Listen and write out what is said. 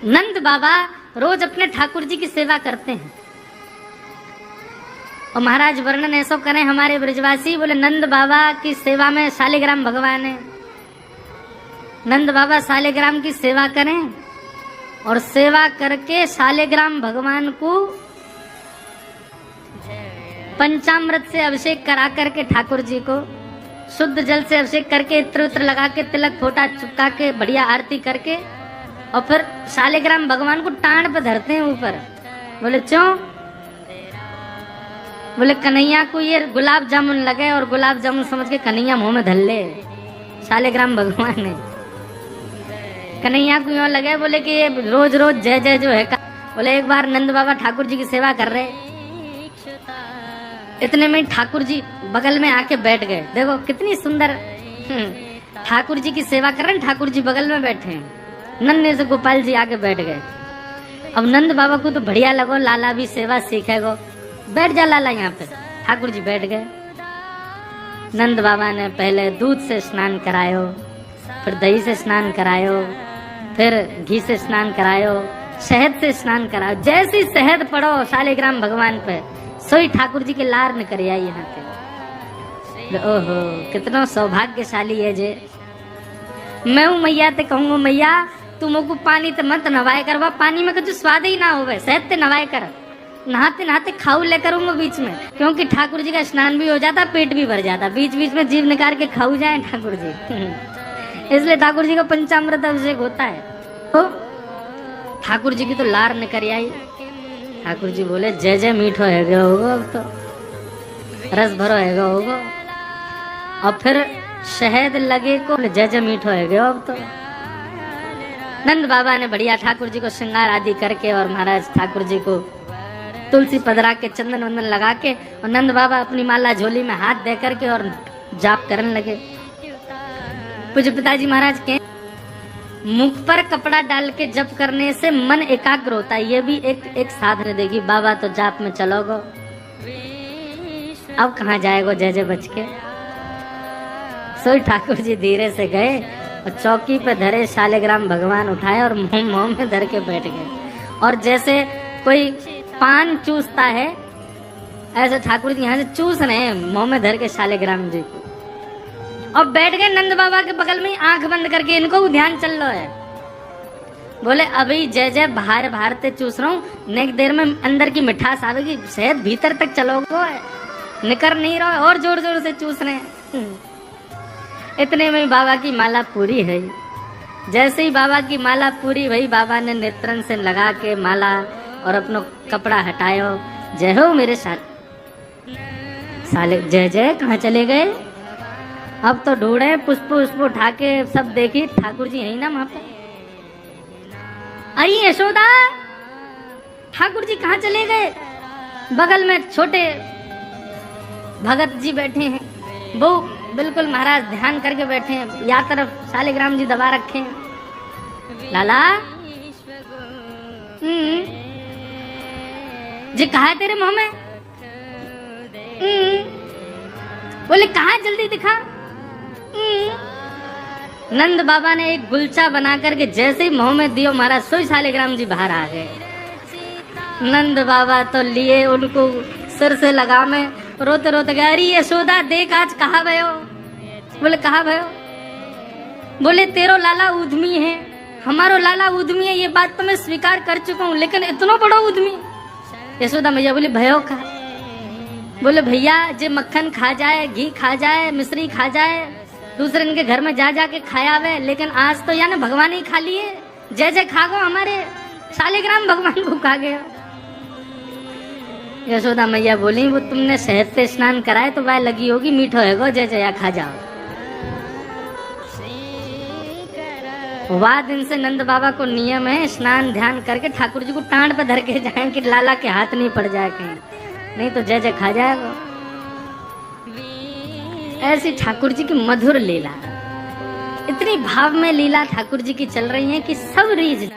नंद बाबा रोज अपने ठाकुर जी की सेवा करते हैं। और महाराज वर्णन ऐसा करें हमारे ब्रजवासी, बोले नंद बाबा की सेवा में शालिग्राम भगवान है। नंद बाबा शालिग्राम की सेवा करें और सेवा करके शालिग्राम भगवान को पंचामृत से अभिषेक करा करके ठाकुर जी को शुद्ध जल से अभिषेक करके इत्र उत्र लगा के तिलक फोटा चुपका के बढ़िया आरती करके और फिर शालिग्राम भगवान को टाण पे धरते हैं ऊपर। बोले क्यों? बोले कन्हैया को ये गुलाब जामुन लगे और गुलाब जामुन समझ के कन्हैया मुंह में धर ले। शालिग्राम भगवान ने कन्हैया को यूं लगे बोले कि ये रोज रोज जय जय जो है बोले एक बार नंद बाबा ठाकुर जी की सेवा कर रहे, इतने में ठाकुर जी बगल में आके बैठ गए। देखो कितनी सुंदर ठाकुर जी की सेवा कर रहे हैं, ठाकुर जी बगल में बैठे हैं, नन्हे से गोपाल जी आके बैठ गए। अब नंद बाबा को तो बढ़िया लगो, लाला भी सेवा सीखेगो, बैठ जा लाला यहाँ पे। ठाकुर जी बैठ गए। नंद बाबा ने पहले दूध से स्नान करायो, फिर दही से स्नान करायो, फिर घी से स्नान करायो, शहद से स्नान करायो। जैसी शहद पड़ो शालिग्राम भगवान पे सोई ठाकुर जी के लार निकल आई यहाँ पे। ओहो कितना सौभाग्यशाली है जे। मैं हूँ मैया ते कहूँगा मैया तू मोको पानी ते मत नवाए करवा, पानी में कुछ स्वाद ही ना होवे, शहद ते नवाए कर, नहाते नहाते खाऊ लेकर हूँ बीच में, क्योंकि ठाकुर जी का स्नान भी हो जाता, पेट भी भर जाता, बीच बीच में जीव निकाल के खाऊ जाए ठाकुर जी। इसलिए ठाकुर जी का पंचामृत अभिषेक होता है। तो ठाकुर जी की तो लार निकल आई। ठाकुर जी बोले जय जय मीठो है गो होगो, अब तो रस भरो है गो होगो। और फिर शहद लगे को जय जय मीठो है गो। अब तो नंद बाबा ने बढ़िया ठाकुर जी को श्रृंगार आदि करके और महाराज ठाकुर जी को तुलसी पधरा के चंदन वंदन लगा के और नंद बाबा अपनी माला झोली में हाथ दे करके और जाप करने लगे। पूज्य पिताजी महाराज के मुख पर कपड़ा डाल के जप करने से मन एकाग्र होता है, ये भी एक साधन देगी। बाबा तो जाप में चलोगो, अब कहाँ जाएगो जय जय बच के। सोई ठाकुर जी धीरे से गए और चौकी पे धरे शालिग्राम भगवान उठाए और मुंह में धर के बैठ गए। और जैसे कोई पान चूसता है ऐसे ठाकुर जी यहाँ से चूस रहे हैं मुंह में धर के शालिग्राम जी को, और बैठ गए नंद बाबा के बगल में आंख बंद करके। इनको ध्यान चल रहा है। बोले अभी जय जय बाहर बाहर ते चूस रहा हूँ, नेक देर में अंदर की मिठास आवेगी, शहद भीतर तक चलोगो, निकर नहीं रहो, और जोर जोर से चूस रहे हैं। इतने में बाबा की माला पूरी है। जैसे ही बाबा की माला पूरी भई, बाबा ने नेत्रन से लगा के माला और अपना कपड़ा हटायो। जय हो मेरे साले जय जय कहाँ चले गए? अब तो ढूंढे पुष्प उष्प उठा के सब देखी, ठाकुर जी यही ना वहां पे। आई यशोदा, ठाकुर जी कहाँ चले गए? बगल में छोटे भगत जी बैठे हैं, वो बिल्कुल महाराज ध्यान करके बैठे हैं, या तरफ शालिग्राम जी दबा रखे हैं। लाला जी कहा है तेरे मुंह में? बोले कहा जल्दी दिखा। नंद बाबा ने एक गुलचा बना करके जैसे ही मुंह में दियो, महाराज सोई शालिग्राम जी बाहर आ गए। नंद बाबा तो लिए उनको सिर से लगा में, रोते रोते गए, अरे यशोदा देख आज कहा भयो? बोले कहा भयो? बोले तेरो लाला उद्यमी है, हमारो लाला उद्यमी है, ये बात तो मैं स्वीकार कर चुका हूँ, लेकिन इतना बड़ा उद्यमी? यशोदा मैया बोली भयो का? बोले भैया जे मक्खन खा जाए, घी खा जाए, मिश्री खा जाए, दूसरे इनके घर में जा जाके खाया वे, लेकिन आज तो यानी भगवान ही खा लिए, जय जय खा गो, हमारे शालिग्राम भगवान को खा गया। यशोदा मैया बोली वो तुमने शहद से स्नान कराए तो वह लगी होगी, मीठो है गो, जय जय खा जाओ। वह दिन से नंद बाबा को नियम है स्नान ध्यान करके ठाकुर जी को टांड पे धर के जाए कि लाला के हाथ नहीं पड़ जाए कहीं, नहीं तो जय जय खा जाएगा। ऐसी ठाकुर जी की मधुर लीला, इतनी भाव में लीला ठाकुर जी की चल रही है कि सब रीझ